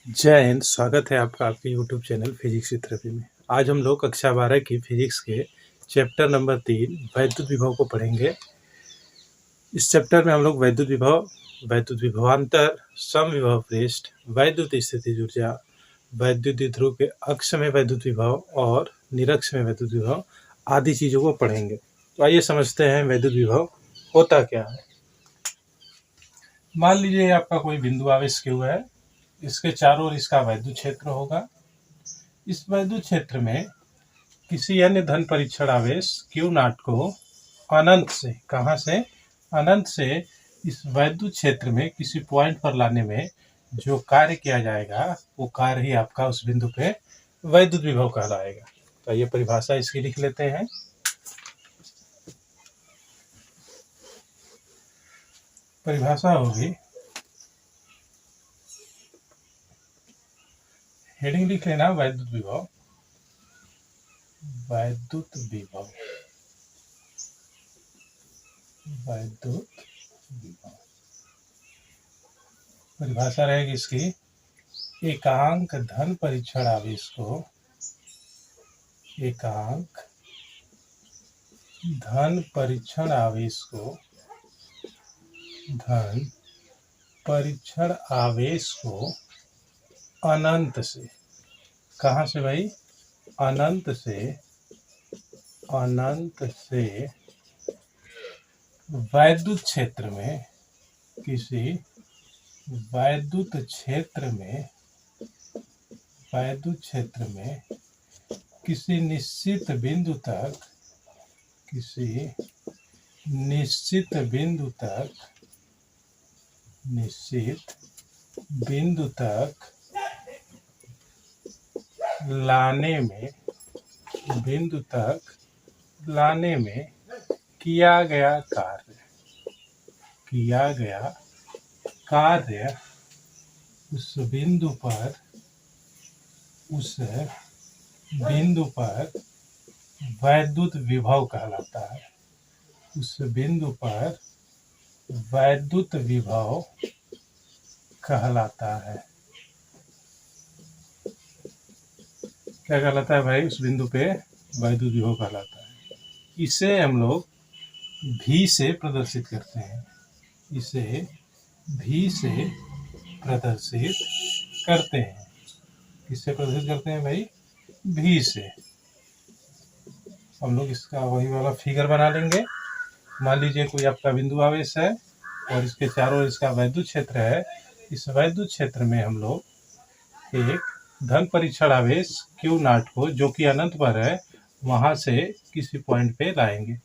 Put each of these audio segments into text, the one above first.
जय हिंद। स्वागत है आपका आपके यूट्यूब चैनल फिजिक्स थेरेपी में। आज हम लोग कक्षा 12 की फिजिक्स के चैप्टर नंबर 3 वैद्युत विभव को पढ़ेंगे। इस चैप्टर में हम लोग वैद्युत विभव, वैद्युत विभवांतर, समविभव पृष्ठ, वैद्युत स्थितिज ऊर्जा, वैद्युत ध्रुव के अक्ष में वैद्युत विभव और निरक्ष में वैद्युत विभव आदि चीज़ों को पढ़ेंगे। तो आइए समझते हैं वैद्युत विभव होता क्या है। मान लीजिए आपका कोई बिंदु आवेश Q है, इसके चारों ओर इसका वैद्युत क्षेत्र होगा। इस वैद्युत क्षेत्र में किसी अन्य धन परीक्षण आवेश Q0 को अनंत से, कहाँ से, अनंत से इस वैद्युत क्षेत्र में किसी पॉइंट पर लाने में जो कार्य किया जाएगा वो कार्य ही आपका उस बिंदु पे वैद्युत विभव कहलाएगा। तो ये परिभाषा इसकी लिख लेते हैं। परिभाषा होगी, हेडिंग लिख लेना, वैद्युत विभव। वैद्युत विभव, वैद्युत विभव परिभाषा रहेगी इसकी, एकांक धन परीक्षण आवेश को, एकांक धन परीक्षण आवेश को, धन परीक्षण आवेश को अनंत से, कहाँ से भाई, अनंत से, अनंत से वैद्युत क्षेत्र में, किसी वैद्युत क्षेत्र में, वैद्युत क्षेत्र में किसी निश्चित बिंदु तक, किसी निश्चित बिंदु तक, निश्चित बिंदु तक लाने में, बिंदु तक लाने में किया गया कार्य, किया गया कार्य उस बिंदु पर, उस बिंदु पर वैद्युत विभव कहलाता है। उस बिंदु पर वैद्युत विभव कहलाता है। क्या कहलाता है भाई, उस बिंदु पे वैद्युत विभव कहलाता है। इसे हम लोग V से प्रदर्शित करते हैं, इसे V से प्रदर्शित करते हैं। किससे प्रदर्शित करते हैं भाई, V से। हम लोग इसका वही वाला फिगर बना लेंगे। मान लीजिए कोई आपका बिंदु आवेश है और इसके चारों ओर इसका वैद्युत क्षेत्र है। इस वैद्युत क्षेत्र में हम लोग एक धन परीक्षण आवेश Q0 को, जो कि अनंत पर है, वहां से किसी पॉइंट पे लाएंगे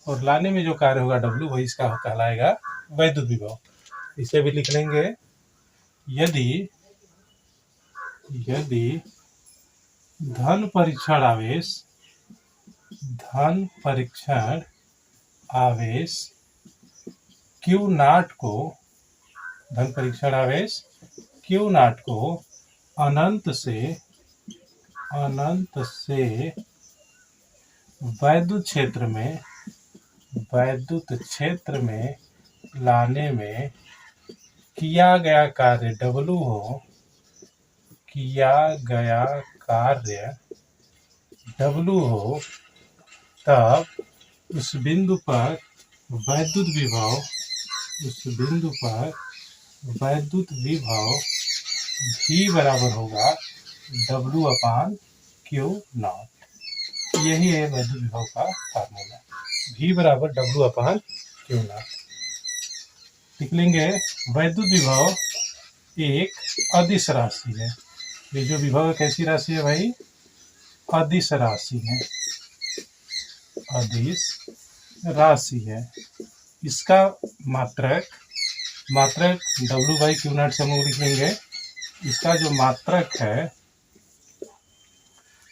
और लाने में जो कार्य होगा W, वही इसका कहलाएगा वैद्युत विभव। इसे भी लिख लेंगे, यदि यदि धन परीक्षण आवेश, धन परीक्षण आवेश Q0 को, धन परीक्षण आवेश Q0 को अनंत से, अनंत से वैद्युत क्षेत्र में, वैद्युत क्षेत्र में लाने में किया गया कार्य W हो, किया गया कार्य W हो, तब उस बिंदु पर वैद्युत विभव, उस बिंदु पर वैद्युत विभव V बराबर होगा W/Q0। यही है वैद्युत विभव का फार्मूला, V बराबर W/Q0। लिख लेंगे, वैद्युत विभव एक अदिश राशि है। ये जो विभव है कैसी राशि है भाई, अदिश राशि है, अदिश राशि है। इसका मात्रक, मात्रक W/Q0 से हम लोग लिख लेंगे। इसका जो मात्रक है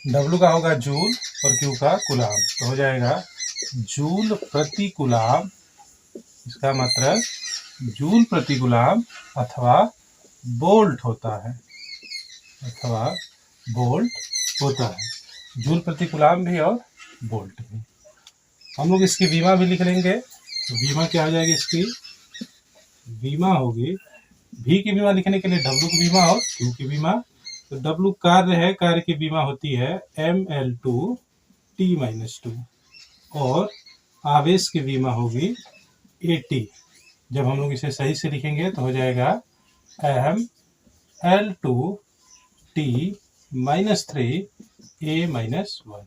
W का होगा जूल और Q का कूलाम, तो हो जाएगा जूल प्रति कूलाम। इसका मात्रक जूल प्रति कूलाम अथवा वोल्ट होता है, अथवा वोल्ट होता है। जूल प्रति कूलाम भी और वोल्ट भी। हम लोग इसकी विमा भी लिख लेंगे। तो विमा क्या हो जाएगी इसकी, विमा होगी V की विमा लिखने के लिए W की विमा और Q की विमा। तो W कार्य है, कार्य की विमा होती है mL2T-2 और आवेश की विमा होगी AT। जब हम लोग इसे सही से लिखेंगे तो हो जाएगा mL2T-3A-1।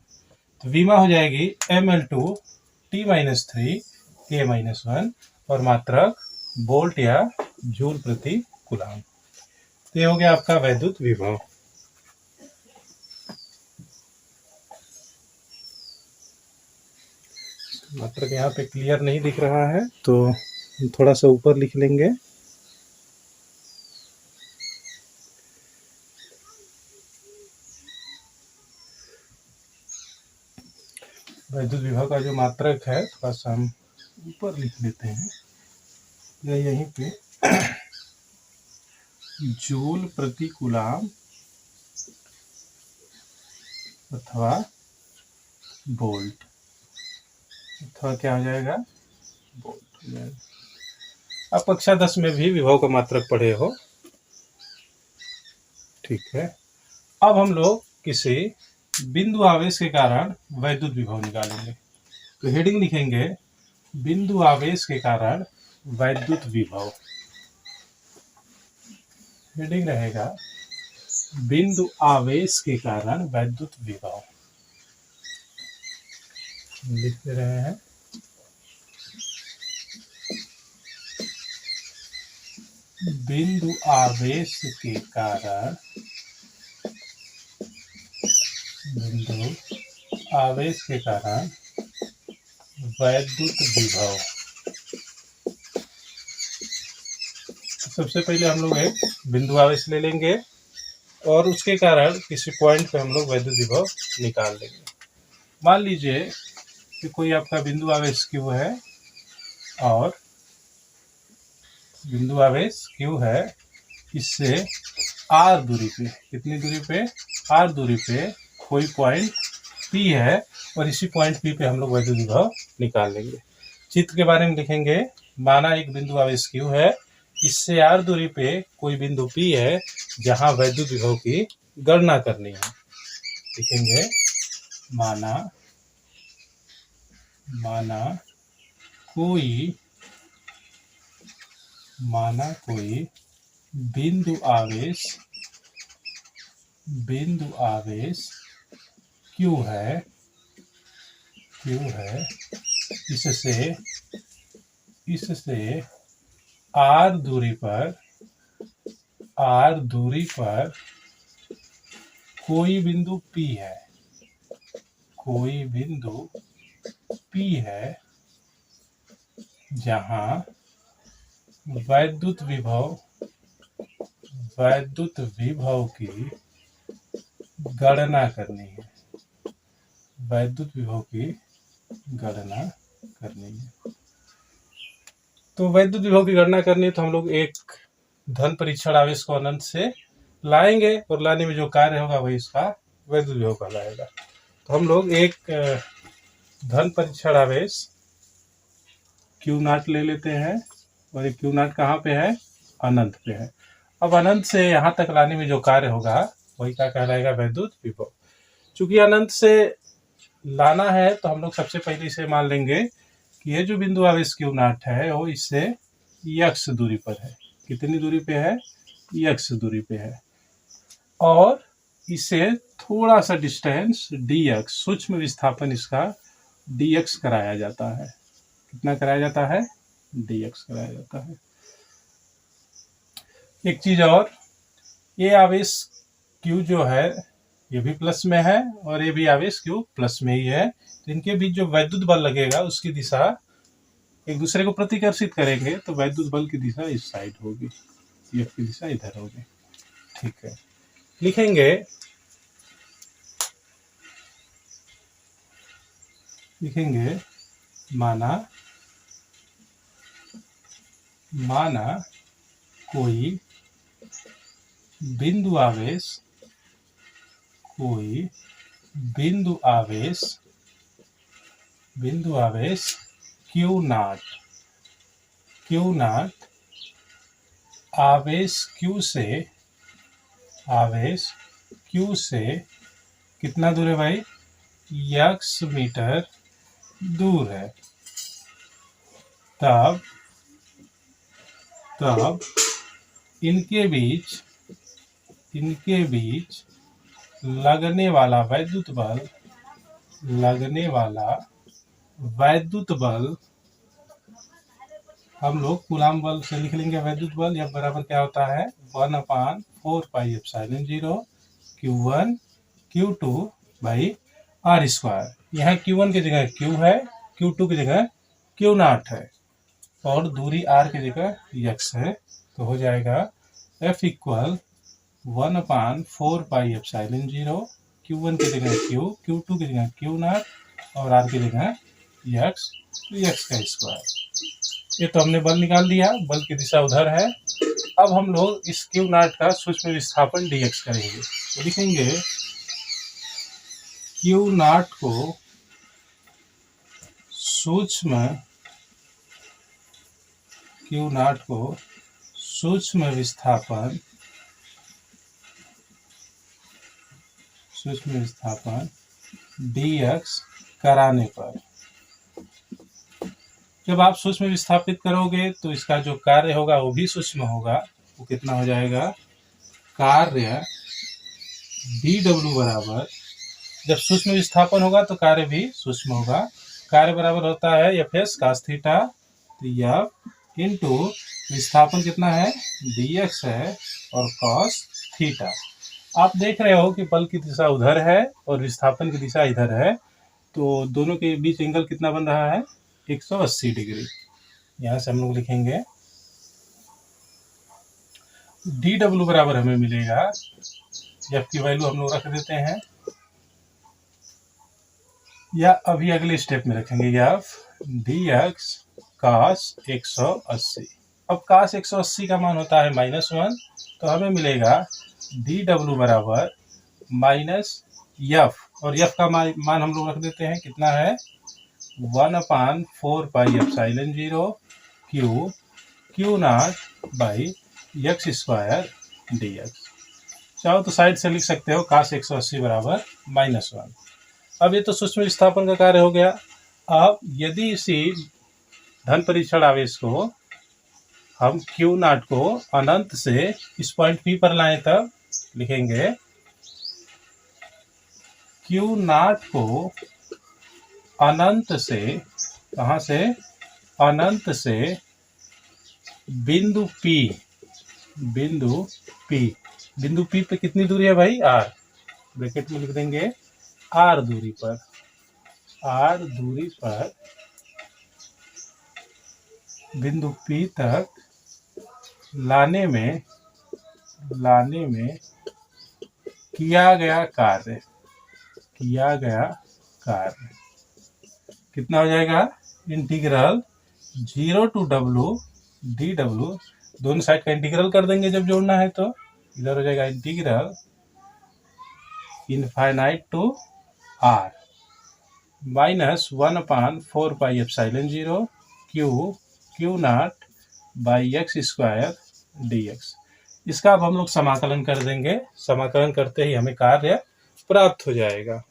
तो विमा हो जाएगी mL2T-3A-1 और मात्रक वोल्ट या जूल प्रति कूलाम। तो ये हो गया आपका वैद्युत विभव। मात्रक यहाँ पे क्लियर नहीं दिख रहा है तो थोड़ा सा ऊपर लिख लेंगे। वैद्युत विभव का जो मात्रक है थोड़ा सा हम ऊपर लिख लेते हैं या यहीं पे जूल प्रति कूलाम अथवा वोल्ट अथवा क्या हो जाएगा वोल्ट हो जाएगा। आप कक्षा 10 में भी विभव का मात्रक पढ़े हो, ठीक है। अब हम लोग किसी बिंदु आवेश के कारण वैद्युत विभव निकालेंगे। तो हेडिंग लिखेंगे बिंदु आवेश के कारण वैद्युत विभव। हेडिंग रहेगा बिंदु आवेश के कारण वैद्युत विभव। लिख रहे हैं बिंदु आवेश के कारण वैद्युत विभव। सबसे पहले हम लोग एक बिंदु आवेश ले लेंगे और उसके कारण किसी पॉइंट पे हम लोग वैद्युत विभव निकाल लेंगे। मान लीजिए कि कोई आपका बिंदु आवेश Q है और बिंदु आवेश Q है, इससे R दूरी पे, कितनी दूरी पे, R दूरी पे कोई पॉइंट P है और इसी पॉइंट P पे हम लोग वैद्युत विभव निकाल लेंगे। चित्र के बारे में लिखेंगे, माना एक बिंदु आवेश Q है, इससे R दूरी पे कोई बिंदु P है जहां वैद्युत विभव की गणना करनी है। लिखेंगे माना कोई बिंदु आवेश Q है, इससे R दूरी पर कोई बिंदु P है जहां वैद्युत विभव की गणना करनी है। तो वैद्युत विभव की गणना करनी है तो हम लोग एक धन परीक्षण आवेश को अनंत से लाएंगे और लाने में जो कार्य होगा वही इसका वैद्युत विभव कहलाएगा। तो हम लोग एक धन परीक्षण आवेश Q0 ले लेते हैं और ये Q0 कहाँ पे है, अनंत पे है। अब अनंत से यहाँ तक लाने में जो कार्य होगा वही क्या कहलाएगा, वैद्युत विभव। चूंकि अनंत से लाना है तो हम लोग सबसे पहले इसे मान लेंगे कि ये जो बिंदु आवेश Q0 है वो इससे x दूरी पर है। कितनी दूरी पे है, x दूरी पे है और इसे थोड़ा सा डिस्टेंस dx, सूक्ष्म विस्थापन इसका dx कराया जाता है। कितना कराया जाता है, dx कराया जाता है। एक चीज और, ये आवेश Q जो है ये भी प्लस में है और ये भी आवेश Q प्लस में ही है, तो इनके बीच जो वैद्युत बल लगेगा उसकी दिशा एक दूसरे को प्रतिकर्षित करेंगे, तो वैद्युत बल की दिशा इस साइड होगी, F की दिशा इधर होगी, ठीक है। लिखेंगे माना कोई बिंदु आवेश Q0 आवेश Q से कितना दूर है भाई? x मीटर दूर है। तब इनके बीच लगने वाला वैद्युत बल हम लोग कूलाम बल से लिख लेंगे। वैद्युत बल यह बराबर क्या होता है? 1/4πε0 Q1 Q2 by R square. यहाँ Q1 की जगह Q है, Q2 की जगह Q0 है और दूरी R की जगह x है। तो हो जाएगा F इक्वल 1/4πε0 Q1 की जगह Q, Q2 की जगह Q0 और R की जगह x, तो x का स्क्वायर। ये तो हमने बल निकाल दिया, बल की दिशा उधर है। अब हम लोग इस Q0 का सूक्ष्म विस्थापन dx करेंगे। तो लिखेंगे Q0 को सूक्ष्म विस्थापन dx कराने पर, जब आप सूक्ष्म विस्थापित करोगे तो इसका जो कार्य होगा वो भी सूक्ष्म होगा। वो कितना हो जाएगा? कार्य dw बराबर, जब सूक्ष्म विस्थापन होगा तो कार्य भी सूक्ष्म होगा। कार्य बराबर होता है Fs cos थीटा, तो F इंटू विस्थापन कितना है? dx है और cos थीटा। आप देख रहे हो कि बल की दिशा उधर है और विस्थापन की दिशा इधर है, तो दोनों के बीच एंगल कितना बन रहा है? 180 डिग्री। यहाँ से हम लोग लिखेंगे dw बराबर हमें मिलेगा, F की वैल्यू हम लोग रख देते हैं, या अभी अगले स्टेप में रखेंगे F dx cos 180। अब cos 180 का मान होता है -1, तो हमें मिलेगा dw बराबर -f, और f का मान हम लोग रख देते हैं, कितना है? 1/4πε0 Q0 by x square dx। चाहो तो साइड से लिख सकते हो cos 180 बराबर -1। अब ये तो सूक्ष्म विस्थापन का कार्य हो गया। अब यदि इसी धन परीक्षण आवेश को हम Q0 को अनंत से इस पॉइंट P पर लाएं, तब लिखेंगे Q0 को अनंत से, कहाँ से? अनंत से बिंदु P पे कितनी दूरी है भाई? R। ब्रैकेट में लिख देंगे R दूरी पर बिंदु P तक लाने में किया गया कार्य कितना हो जाएगा? इंटीग्रल 0 to w dw, दोनों साइड का इंटीग्रल कर देंगे जब जोड़ना है, तो इधर हो जाएगा integral infinite to r -1/4πε0 Q0 by x square dx। इसका अब हम लोग समाकलन कर देंगे। समाकलन करते ही हमें कार्य प्राप्त हो जाएगा।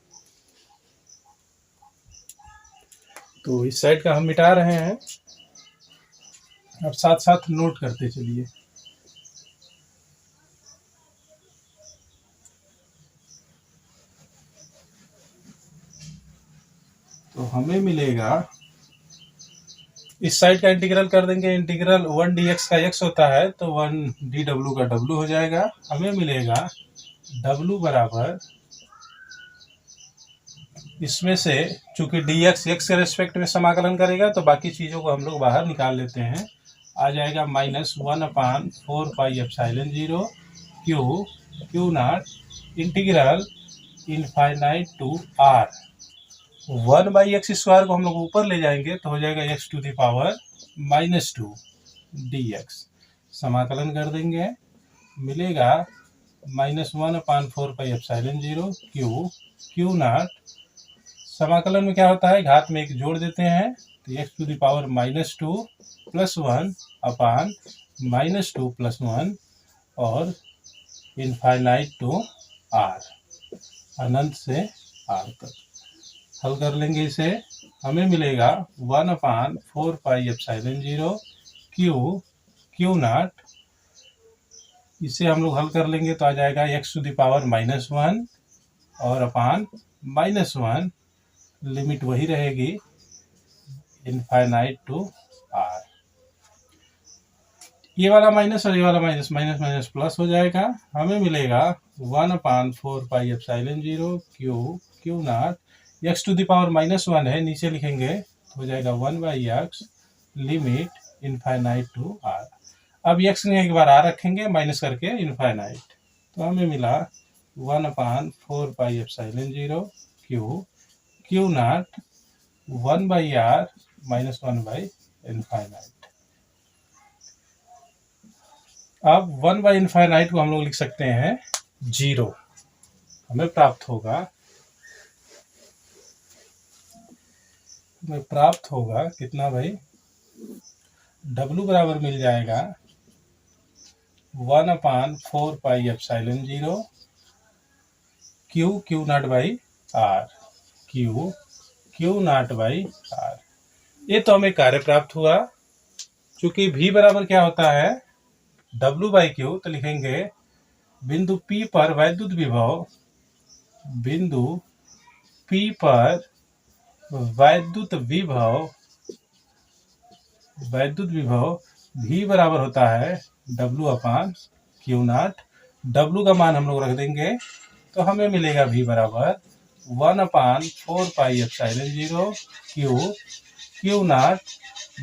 तो इस साइड का हम मिटा रहे हैं, अब साथ साथ नोट करते चलिए। तो हमें मिलेगा, इस साइड का इंटीग्रल कर देंगे, इंटीग्रल 1 dx का x होता है, तो 1 dw का w हो जाएगा। हमें मिलेगा w बराबर, इसमें से चूंकि dx x के रेस्पेक्ट में समाकलन करेगा तो बाकी चीज़ों को हम लोग बाहर निकाल लेते हैं। आ जाएगा -1/4πε0 Q0 integral infinite to r। 1/x square को हम लोग ऊपर ले जाएंगे तो हो जाएगा x to the power -2 dx। समाकलन कर देंगे, मिलेगा -1/4πε0 Q0। समाकलन में क्या होता है? घात में एक जोड़ देते हैं, तो x टू द पावर -2 + 1/, -2 + 1 और इनफाइनाइट टू r, अनंत से r तक। हल कर लेंगे इसे, हमें मिलेगा 1/4πε0 क्यू नॉट। इसे हम लोग हल कर लेंगे तो आ जाएगा x⁻⁻1 और अपान -1, लिमिट वही रहेगी इनफाइनाइट टू r। ये वाला माइनस और ये वाला माइनस, माइनस माइनस प्लस हो जाएगा, हमें मिलेगा 1/4πε0 क्यू नॉट। x⁻⁻1 है, नीचे लिखेंगे तो हो जाएगा 1/x limit infinite to r। अब x ने एक बार r रखेंगे माइनस करके इनफाइनाइट, तो हमें मिला 1/4πε0 क्यू नॉट 1/r -1/इनफाइनाइट। अब 1/इनफाइनाइट को हम लोग लिख सकते हैं 0। हमें प्राप्त होगा कितना भाई, W बराबर मिल जाएगा 1/4πε0 क्यू नॉट/r क्यू नॉट/r। ये तो हमें कार्य प्राप्त हुआ। चूंकि V बराबर क्या होता है W/Q, तो लिखेंगे बिंदु P पर वैद्युत विभव, बिंदु P पर वैद्युत विभव V बराबर होता है W/Q0। W का मान हम लोग रख देंगे तो हमें मिलेगा V बराबर 1/4πε0 क्यू नॉट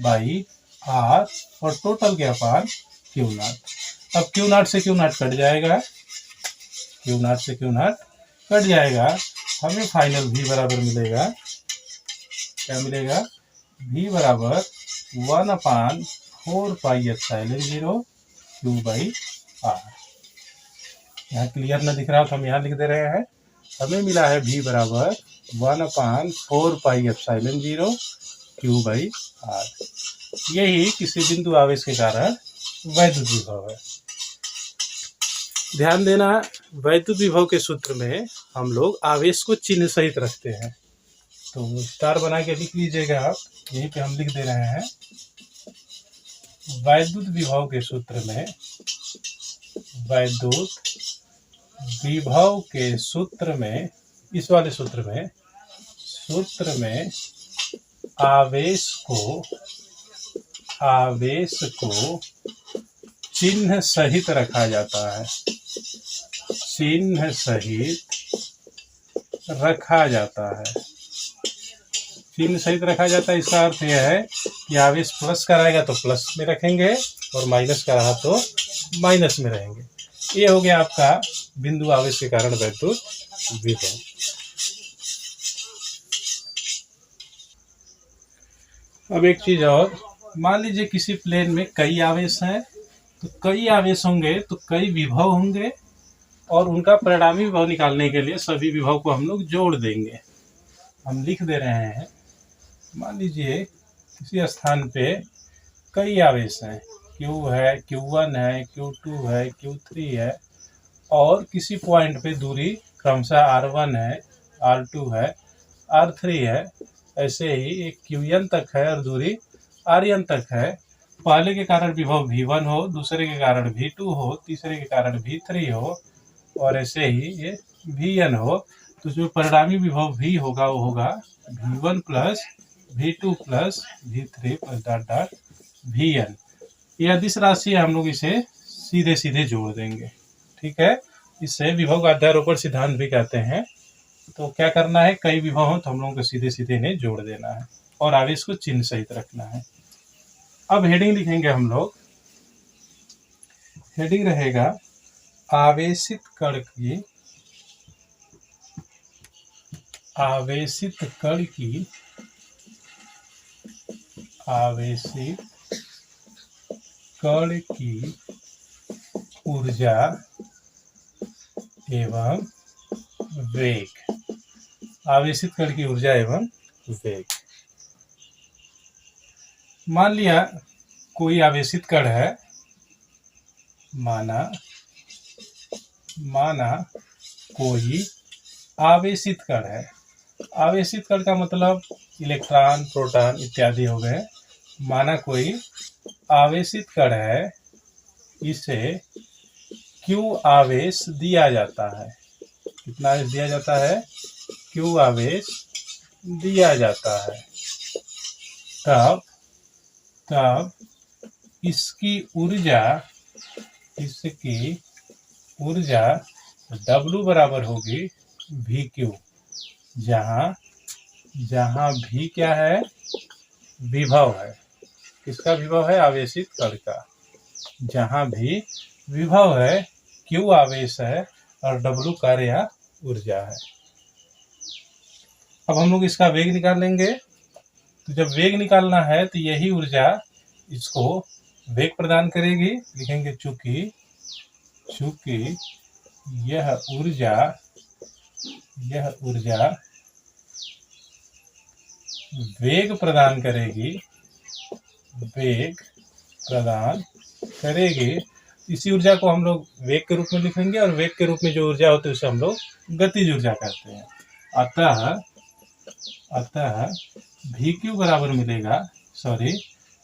बाई r और टोटल के अपान Q0। अब Q0 से Q0 कट जाएगा, हमें फाइनल V बराबर मिलेगा, क्या मिलेगा, V बराबर 1/4πε0 Q/r। यहाँ क्लियर ना दिख रहा तो हम यहाँ लिख दे रहे हैं, हमें मिला है V बराबर 1/4πε0 Q/r। यही किसी बिंदु आवेश के कारण वैद्युत विभव है। ध्यान देना, वैद्युत विभव के सूत्र में हम लोग आवेश को चिन्ह सहित रखते हैं, तो स्टार बना के लिख लीजिएगा आप, यहीं पे हम लिख दे रहे हैं। वैद्युत विभव के सूत्र में, वैद्युत विभव के सूत्र में, इस वाले सूत्र में आवेश को चिन्ह सहित रखा जाता है, चिन्ह सहित रखा जाता है। इसका अर्थ यह है कि आवेश प्लस का रहेगा तो प्लस में रखेंगे और माइनस का रहा तो माइनस में रहेंगे। ये हो गया आपका बिंदु आवेश के कारण वैद्युत विभव। अब एक चीज और, मान लीजिए किसी प्लेन में कई आवेश हैं, तो कई आवेश होंगे तो कई विभव होंगे, और उनका परिणामी विभव निकालने के लिए सभी विभव को हम लोग जोड़ देंगे। हम लिख दे रहे हैं, मान लीजिए किसी स्थान पे कई आवेश हैं, Q है, Q1 है, Q2 है, Q3 है, और किसी पॉइंट पे दूरी क्रमशः R1 है, R2 है, R3 है, ऐसे ही एक Qn तक है और दूरी Rn तक है। पहले के कारण विभव V1 हो, दूसरे के कारण V2 हो, तीसरे के कारण V3 हो, और ऐसे ही ये Vn हो। तो जो परिणामी विभव V होगा वो होगा V1 plus V2 plus V3 plus dot dot Vn। यह अदिश राशि हम लोग इसे सीधे सीधे जोड़ देंगे, ठीक है। इसे विभव का अध्यारोपण सिद्धांत भी कहते हैं। तो क्या करना है, कई विभव हो तो हम लोगों को सीधे सीधे इन्हें जोड़ देना है और आवेश को चिन्ह सहित रखना है। अब हेडिंग लिखेंगे हम लोग, हेडिंग रहेगा आवेशित कण की ऊर्जा एवं वेग। आवेशित कण की ऊर्जा एवं वेग। मान लिया कोई आवेशित कण है माना कोई आवेशित कण है। आवेशित कण का मतलब इलेक्ट्रॉन, प्रोटॉन इत्यादि हो गए। माना कोई आवेशित कण है, इसे Q आवेश दिया जाता है। कितना आवेश दिया जाता है? Q आवेश दिया जाता है। तब इसकी ऊर्जा W बराबर होगी VQ, जहाँ V क्या है? विभव है। किसका विभव है? आवेशित कण का। जहाँ भी विभव है, Q आवेश है और W कार्य या ऊर्जा है। अब हम लोग इसका वेग निकाल लेंगे। तो जब वेग निकालना है तो यही ऊर्जा इसको वेग प्रदान करेगी। लिखेंगे चूंकि यह ऊर्जा वेग प्रदान करेगी। इसी ऊर्जा को हम लोग वेग के रूप में लिखेंगे और वेग के रूप में जो ऊर्जा होती है उसे हम लोग गतिज ऊर्जा कहते हैं। अतः VQ बराबर मिलेगा,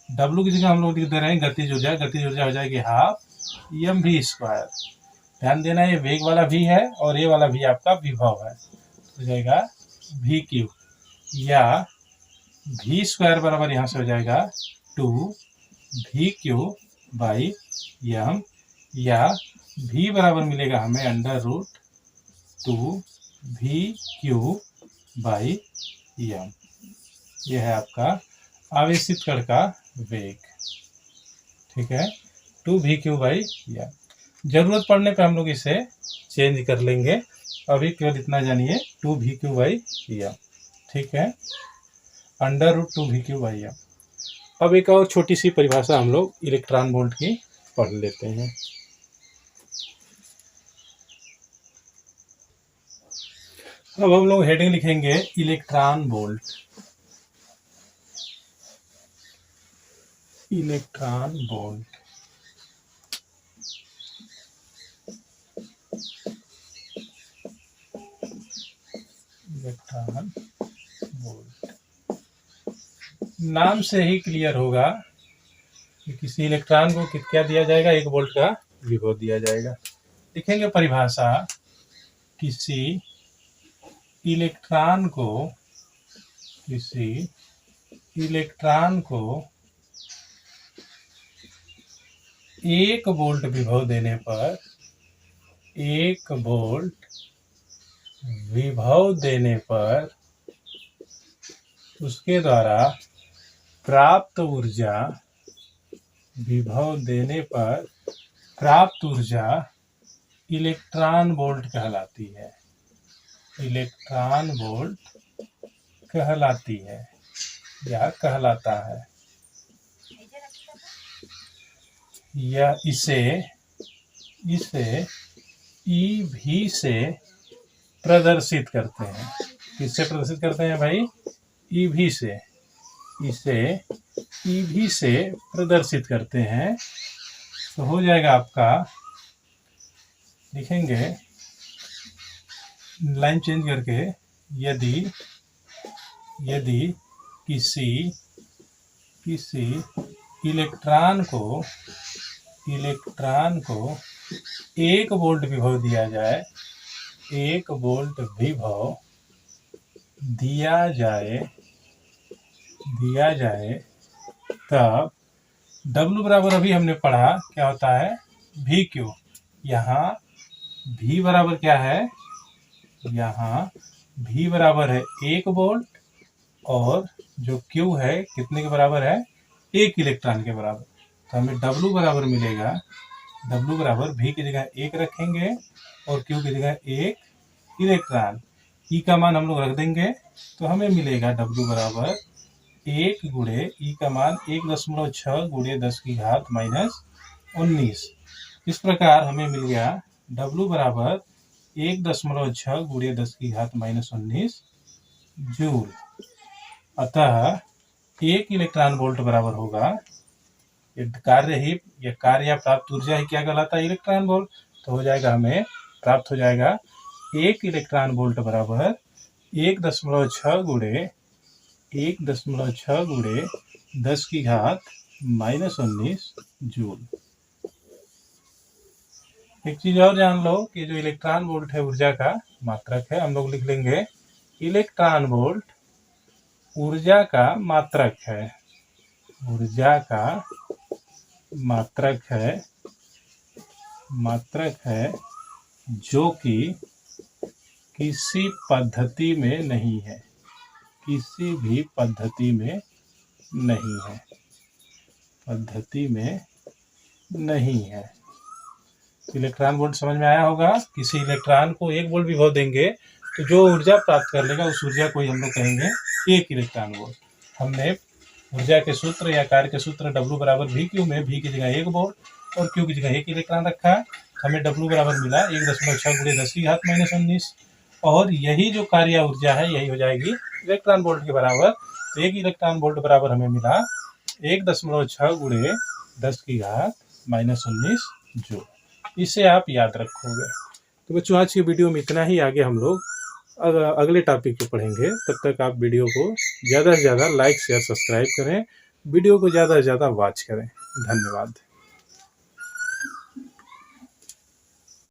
W की जगह हम लोग लिख दे रहे हैं गतिज ऊर्जा। गतिज ऊर्जा हो जाएगी 12 mv²। ध्यान देना, ये वेग वाला भी है और ये वाला भी आपका विभव है। हो जाएगा VQ, या V² बराबर यहाँ से हो जाएगा 2VQ/m, या V बराबर मिलेगा हमें √2VQ/m। यह है आपका आवेशित कण का वेग। ठीक है, 2VQ/m। जरूरत पड़ने पे हम लोग इसे चेंज कर लेंगे। अभी केवल इतना जानिए, 2VQ/m। ठीक है, √2VQ/m। अब एक और छोटी सी परिभाषा हम लोग इलेक्ट्रॉन वोल्ट की पढ़ लेते हैं। अब हम लोग हेडिंग लिखेंगे इलेक्ट्रॉन वोल्ट। इलेक्ट्रॉन वोल्ट नाम से ही क्लियर होगा कि किसी इलेक्ट्रॉन को क्या दिया जाएगा? 1 वोल्ट का विभव दिया जाएगा। लिखेंगे परिभाषा, किसी इलेक्ट्रॉन को 1 वोल्ट विभव देने पर 1 वोल्ट विभव देने पर उसके द्वारा प्राप्त ऊर्जा, विभव देने पर प्राप्त ऊर्जा इलेक्ट्रॉन वोल्ट कहलाती है। इलेक्ट्रॉन वोल्ट कहलाती है या कहलाता है। या इसे EV से प्रदर्शित करते हैं। किससे प्रदर्शित करते हैं भाई? EV से। इसे EV से प्रदर्शित करते हैं। तो हो जाएगा आपका, लिखेंगे लाइन चेंज करके, यदि किसी इलेक्ट्रॉन को 1 वोल्ट विभव दिया जाए, 1 वोल्ट विभव दिया जाए, तब W बराबर अभी हमने पढ़ा क्या होता है? VQ। यहाँ V बराबर क्या है? यहाँ V बराबर है 1 वोल्ट और जो Q है कितने के बराबर है? 1 इलेक्ट्रॉन के बराबर। तो हमें W बराबर मिलेगा, W बराबर V की जगह 1 रखेंगे और Q की जगह 1 इलेक्ट्रॉन। E का मान हम लोग रख देंगे तो हमें मिलेगा W बराबर 1 गुणे E का मान 1.6 गुणे 10⁻⁻19। इस प्रकार हमें मिल गया W बराबर 1.6 गुणे 10⁻⁻19 जूल। अतः 1 इलेक्ट्रॉन वोल्ट बराबर होगा ये कार्य ही, ये कार्य या प्राप्त ऊर्जा ही क्या कहलाता है? Electron volt. तो हो जाएगा, हमें प्राप्त हो जाएगा 1 इलेक्ट्रॉन वोल्ट बराबर 1.6 गुणे 1.6 गुणे 10 की घात -19 जूल। एक चीज और जान लो कि जो इलेक्ट्रॉन वोल्ट है ऊर्जा का मात्रक है। हम लोग लिख लेंगे इलेक्ट्रॉन वोल्ट ऊर्जा का मात्रक है, ऊर्जा का मात्रक है जो कि किसी पद्धति में नहीं है, किसी भी पद्धति में नहीं है, पद्धति में नहीं है। इलेक्ट्रॉन वोल्ट समझ में आया होगा। किसी इलेक्ट्रॉन को 1 वोल्ट विभव देंगे तो जो ऊर्जा प्राप्त कर लेगा उस ऊर्जा को ही हम लोग कहेंगे 1 इलेक्ट्रॉन वोल्ट। हमने ऊर्जा के सूत्र या कार्य के सूत्र W बराबर वी क्यू में V की जगह 1 वोल्ट और Q की जगह 1 इलेक्ट्रॉन रखा। हमें W बराबर मिला 1.6 गुणे 10 की घात -19 और यही जो कार्य ऊर्जा है यही हो जाएगी इलेक्ट्रॉन वोल्ट के बराबर। तो 1 इलेक्ट्रॉन वोल्ट बराबर हमें मिला 1.6 गुणे 10 की घात -19 जूल। इसे आप याद रखोगे। तो बच्चों आज की वीडियो में इतना ही। आगे हम लोग अगले टॉपिक को पढ़ेंगे। तब तक आप वीडियो को ज़्यादा से ज़्यादा लाइक शेयर सब्सक्राइब करें, वीडियो को ज़्यादा से ज़्यादा वॉच करें। धन्यवाद।